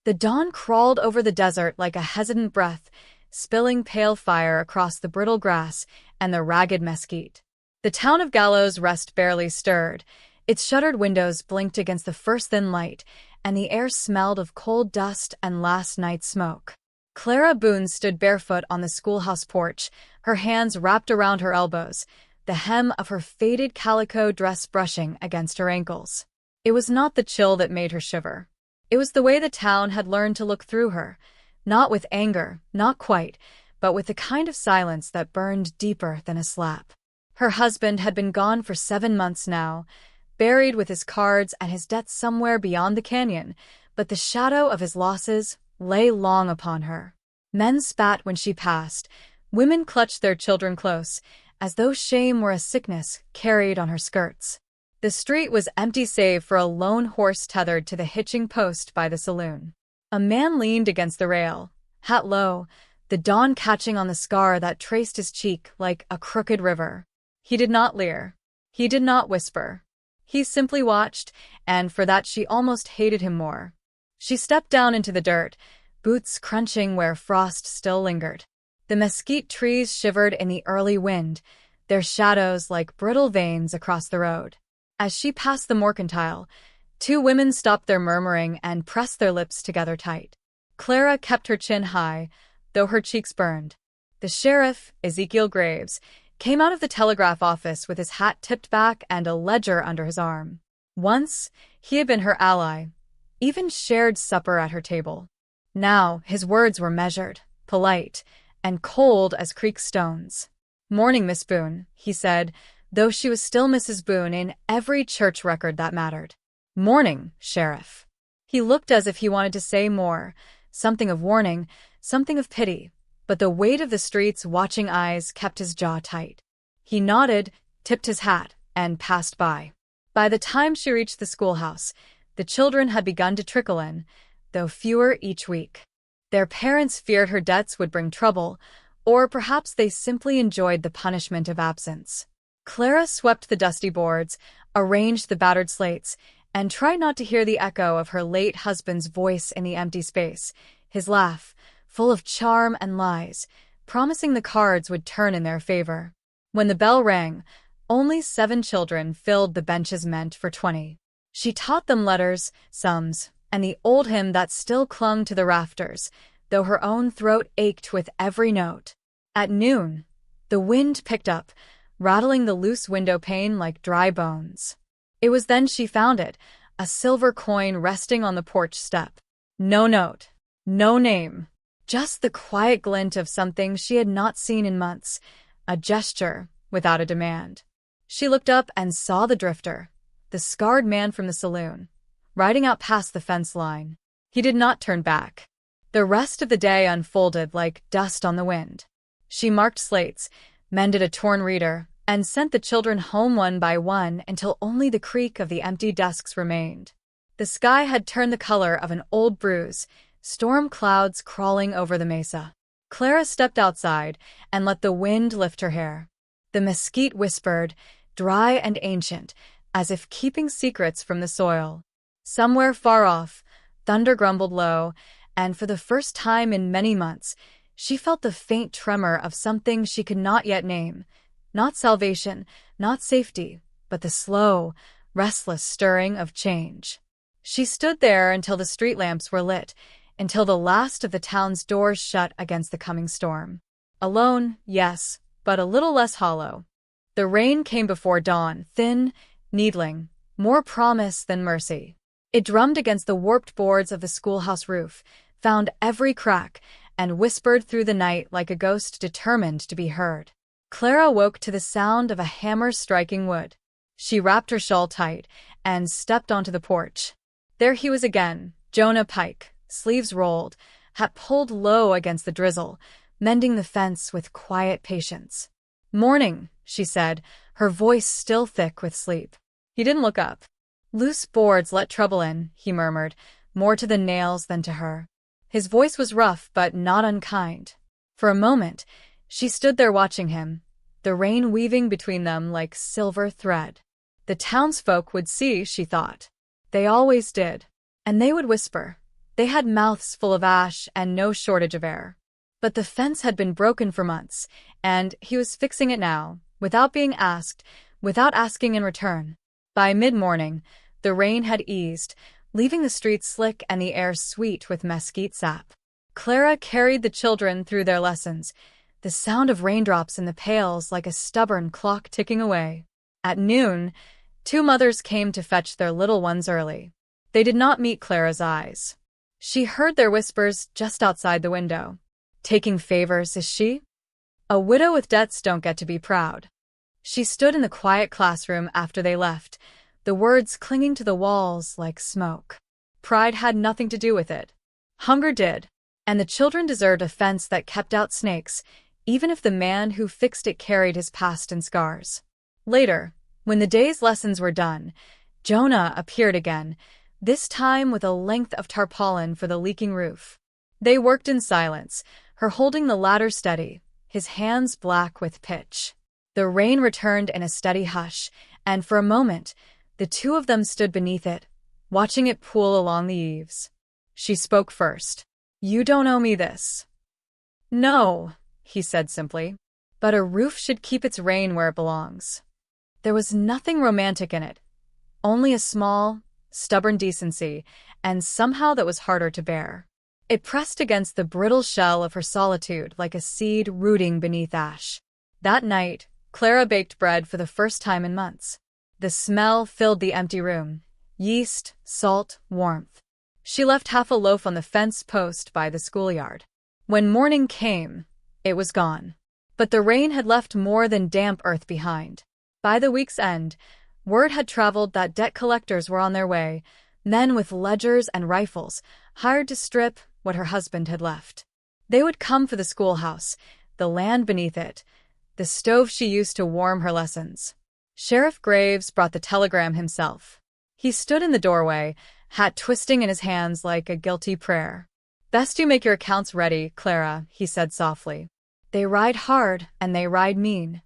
The dawn crawled over the desert like a hesitant breath, spilling pale fire across the brittle grass and the ragged mesquite. The town of Gallows Rest barely stirred. Its shuttered windows blinked against the first thin light, and the air smelled of cold dust and last night's smoke. Clara Boone stood barefoot on the schoolhouse porch, her hands wrapped around her elbows, the hem of her faded calico dress brushing against her ankles. It was not the chill that made her shiver. It was the way the town had learned to look through her, not with anger, not quite, but with the kind of silence that burned deeper than a slap. Her husband had been gone for 7 months now, buried with his cards and his debts somewhere beyond the canyon, but the shadow of his losses lay long upon her. Men spat when she passed, women clutched their children close, as though shame were a sickness carried on her skirts. The street was empty save for a lone horse tethered to the hitching post by the saloon. A man leaned against the rail, hat low, the dawn catching on the scar that traced his cheek like a crooked river. He did not leer. He did not whisper. He simply watched, and for that she almost hated him more. She stepped down into the dirt, boots crunching where frost still lingered. The mesquite trees shivered in the early wind, their shadows like brittle veins across the road. As she passed the mercantile, 2 women stopped their murmuring and pressed their lips together tight. Clara kept her chin high, though her cheeks burned. The sheriff, Ezekiel Graves, came out of the telegraph office with his hat tipped back and a ledger under his arm. Once, he had been her ally, even shared supper at her table. Now, his words were measured, polite, and cold as creek stones. "Morning, Miss Boone," he said, though she was still Mrs. Boone in every church record that mattered. "Morning, Sheriff." He looked as if he wanted to say more, something of warning, something of pity, but the weight of the street's watching eyes kept his jaw tight. He nodded, tipped his hat, and passed by. By the time she reached the schoolhouse, the children had begun to trickle in, though fewer each week. Their parents feared her debts would bring trouble, or perhaps they simply enjoyed the punishment of absence. Clara swept the dusty boards, arranged the battered slates, and tried not to hear the echo of her late husband's voice in the empty space, his laugh, full of charm and lies, promising the cards would turn in their favor. When the bell rang, only 7 children filled the benches meant for 20. She taught them letters, sums, and the old hymn that still clung to the rafters, though her own throat ached with every note. At noon, the wind picked up, rattling the loose window pane like dry bones. It was then she found it, a silver coin resting on the porch step. No note, no name, just the quiet glint of something she had not seen in months, a gesture without a demand. She looked up and saw the drifter, the scarred man from the saloon, riding out past the fence line. He did not turn back. The rest of the day unfolded like dust on the wind. She marked slates, mended a torn reader, and sent the children home one by one until only the creak of the empty desks remained. The sky had turned the color of an old bruise, storm clouds crawling over the mesa. Clara stepped outside and let the wind lift her hair. The mesquite whispered, dry and ancient, as if keeping secrets from the soil. Somewhere far off, thunder grumbled low, and for the first time in many months, she felt the faint tremor of something she could not yet name. Not salvation, not safety, but the slow, restless stirring of change. She stood there until the street lamps were lit, until the last of the town's doors shut against the coming storm. Alone, yes, but a little less hollow. The rain came before dawn, thin, needling, more promise than mercy. It drummed against the warped boards of the schoolhouse roof, found every crack, and whispered through the night like a ghost determined to be heard. Clara woke to the sound of a hammer striking wood. She wrapped her shawl tight and stepped onto the porch. There he was again, Jonah Pike, sleeves rolled, hat pulled low against the drizzle, mending the fence with quiet patience. "Morning," she said, her voice still thick with sleep. He didn't look up. "Loose boards let trouble in," he murmured, more to the nails than to her. His voice was rough but not unkind. For a moment, she stood there watching him, the rain weaving between them like silver thread. The townsfolk would see, she thought. They always did. And they would whisper, They had mouths full of ash and no shortage of air. But the fence had been broken for months, and he was fixing it now, without being asked, without asking in return. By mid-morning, the rain had eased, leaving the streets slick and the air sweet with mesquite sap. Clara carried the children through their lessons, the sound of raindrops in the pails like a stubborn clock ticking away. At noon, 2 mothers came to fetch their little ones early. They did not meet Clara's eyes. She heard their whispers just outside the window. Taking favors, is she? A widow with debts don't get to be proud. She stood in the quiet classroom after they left, the words clinging to the walls like smoke. Pride had nothing to do with it. Hunger did, and the children deserved a fence that kept out snakes, even if the man who fixed it carried his past in scars. Later, when the day's lessons were done, Jonah appeared again, this time with a length of tarpaulin for the leaking roof. They worked in silence, her holding the ladder steady, his hands black with pitch. The rain returned in a steady hush, and for a moment, the 2 of them stood beneath it, watching it pool along the eaves. She spoke first. "You don't owe me this." "No," he said simply, "but a roof should keep its rain where it belongs." There was nothing romantic in it, only a small, stubborn decency, and somehow that was harder to bear. It pressed against the brittle shell of her solitude like a seed rooting beneath ash. That night, Clara baked bread for the first time in months. The smell filled the empty room. Yeast, salt, warmth. She left half a loaf on the fence post by the schoolyard. When morning came, it was gone. But the rain had left more than damp earth behind. By the week's end, word had traveled that debt collectors were on their way, men with ledgers and rifles, hired to strip what her husband had left. They would come for the schoolhouse, the land beneath it, the stove she used to warm her lessons. Sheriff Graves brought the telegram himself. He stood in the doorway, hat twisting in his hands like a guilty prayer. "Best you make your accounts ready, Clara," he said softly. "They ride hard and they ride mean."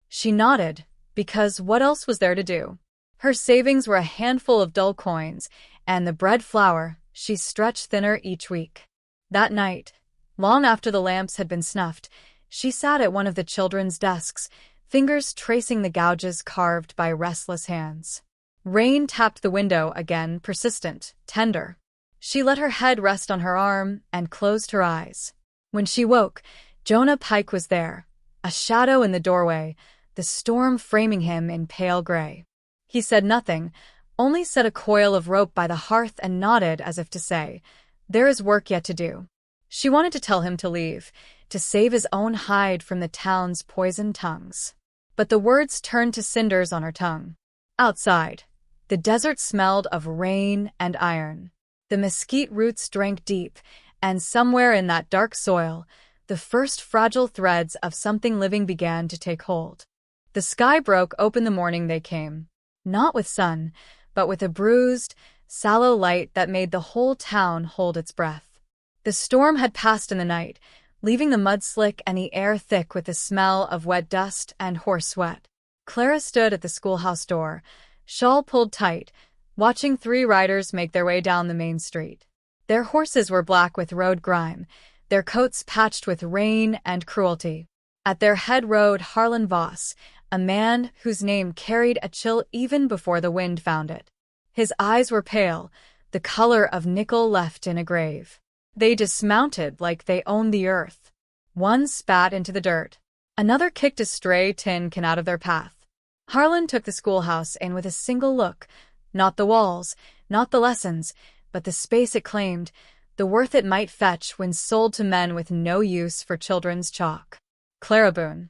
She nodded, because what else was there to do? Her savings were a handful of dull coins, and the bread flour she stretched thinner each week. That night, long after the lamps had been snuffed, she sat at one of the children's desks, fingers tracing the gouges carved by restless hands. Rain tapped the window again, persistent, tender. She let her head rest on her arm and closed her eyes. When she woke, Jonah Pike was there, a shadow in the doorway, the storm framing him in pale gray. He said nothing, only set a coil of rope by the hearth and nodded as if to say, "There is work yet to do." She wanted to tell him to leave, to save his own hide from the town's poisoned tongues. But the words turned to cinders on her tongue. Outside, the desert smelled of rain and iron. The mesquite roots drank deep, and somewhere in that dark soil, the first fragile threads of something living began to take hold. The sky broke open the morning they came, not with sun, but with a bruised, sallow light that made the whole town hold its breath. The storm had passed in the night, leaving the mud slick and the air thick with the smell of wet dust and horse sweat. Clara stood at the schoolhouse door, shawl pulled tight, watching 3 riders make their way down the main street. Their horses were black with road grime, their coats patched with rain and cruelty. At their head rode Harlan Voss, a man whose name carried a chill even before the wind found it. His eyes were pale, the color of nickel left in a grave. They dismounted like they owned the earth. One spat into the dirt. Another kicked a stray tin can out of their path. Harlan took the schoolhouse in with a single look, not the walls, not the lessons, but the space it claimed, the worth it might fetch when sold to men with no use for children's chalk. Clara Boone.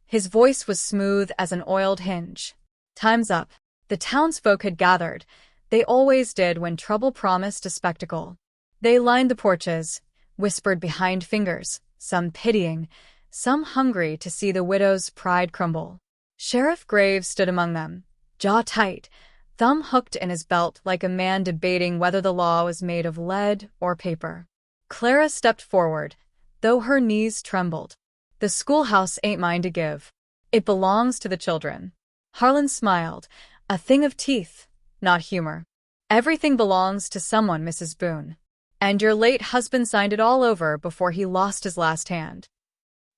His voice was smooth as an oiled hinge. "Time's up." The townsfolk had gathered. They always did when trouble promised a spectacle. They lined the porches, whispered behind fingers, some pitying, some hungry to see the widow's pride crumble. Sheriff Graves stood among them, jaw tight, thumb hooked in his belt like a man debating whether the law was made of lead or paper. Clara stepped forward, though her knees trembled. "The schoolhouse ain't mine to give. It belongs to the children." Harlan smiled, a thing of teeth, not humor. "Everything belongs to someone, Mrs. Boone." And your late husband signed it all over before he lost his last hand.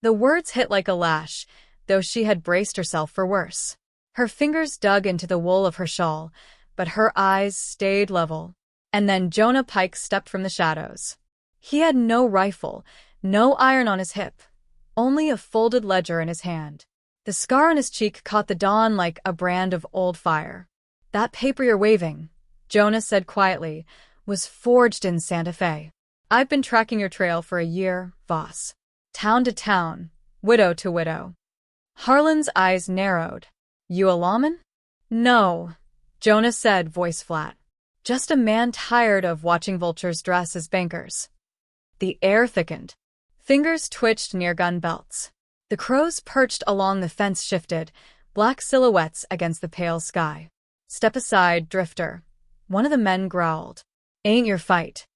The words hit like a lash, though she had braced herself for worse. Her fingers dug into the wool of her shawl, but her eyes stayed level. And then Jonah Pike stepped from the shadows. He had no rifle, no iron on his hip, only a folded ledger in his hand. The scar on his cheek caught the dawn like a brand of old fire. That paper you're waving, Jonah said quietly, was forged in Santa Fe. I've been tracking your trail for a year, Voss. Town to town, widow to widow. Harlan's eyes narrowed. You a lawman? No, Jonah said, voice flat. Just a man tired of watching vultures dress as bankers. The air thickened. Fingers twitched near gun belts. The crows perched along the fence shifted, black silhouettes against the pale sky. Step aside, drifter. One of the men growled. Ain't your fight.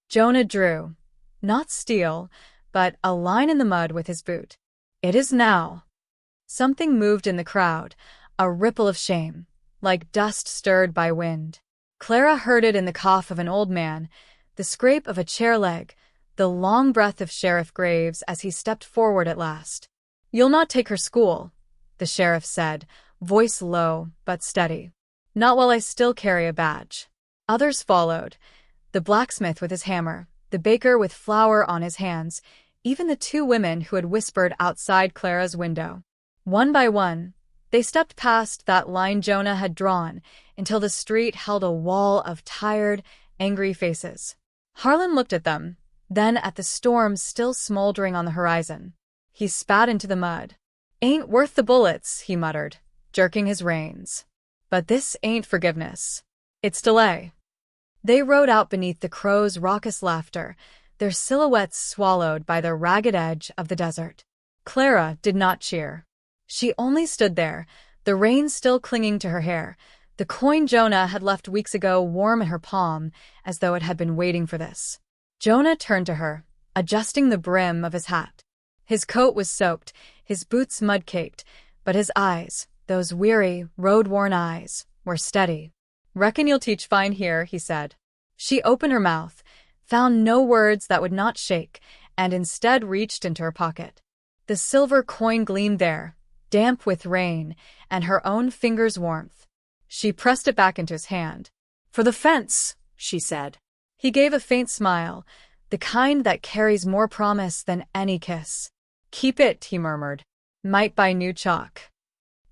Jonah drew. Not steel, but a line in the mud with his boot. It is now. Something moved in the crowd, a ripple of shame, like dust stirred by wind. Clara heard it in the cough of an old man, the scrape of a chair leg, the long breath of Sheriff Graves as he stepped forward at last. You'll not take her school, the sheriff said, voice low but steady. Not while I still carry a badge. Others followed, the blacksmith with his hammer, the baker with flour on his hands, even the two women who had whispered outside Clara's window. One by one, they stepped past that line Jonah had drawn until the street held a wall of tired, angry faces. Harlan looked at them, then at the storm still smoldering on the horizon. He spat into the mud. Ain't worth the bullets, he muttered, jerking his reins. But this ain't forgiveness. It's delay. They rode out beneath the crows' raucous laughter, their silhouettes swallowed by the ragged edge of the desert. Clara did not cheer. She only stood there, the reins still clinging to her hair, the coin Jonah had left weeks ago warm in her palm, as though it had been waiting for this. Jonah turned to her, adjusting the brim of his hat. His coat was soaked, his boots mud-caked, but his eyes, those weary, road-worn eyes, were steady. Reckon you'll teach fine here, he said. She opened her mouth, found no words that would not shake, and instead reached into her pocket. The silver coin gleamed there, damp with rain, and her own fingers' warmth. She pressed it back into his hand. For the fence, she said. He gave a faint smile, the kind that carries more promise than any kiss. Keep it, he murmured. Might buy new chalk.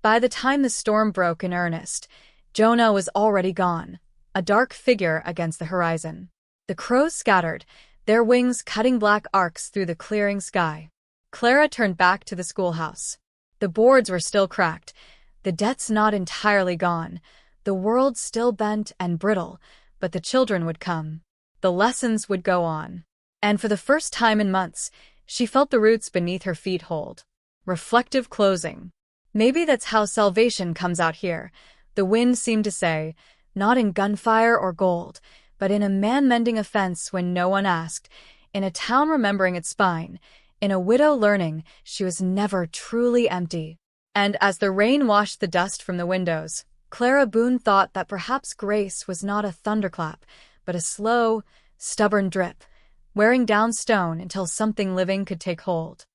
By the time the storm broke in earnest, Jonah was already gone, a dark figure against the horizon. The crows scattered, their wings cutting black arcs through the clearing sky. Clara turned back to the schoolhouse. The boards were still cracked, the debts not entirely gone, the world still bent and brittle, but the children would come. The lessons would go on. And for the first time in months, she felt the roots beneath her feet hold. Reflective closing. Maybe that's how salvation comes out here, the wind seemed to say, not in gunfire or gold, but in a man mending a fence when no one asked, in a town remembering its spine, in a widow learning she was never truly empty. And as the rain washed the dust from the windows, Clara Boone thought that perhaps grace was not a thunderclap, but a slow, stubborn drip, wearing down stone until something living could take hold.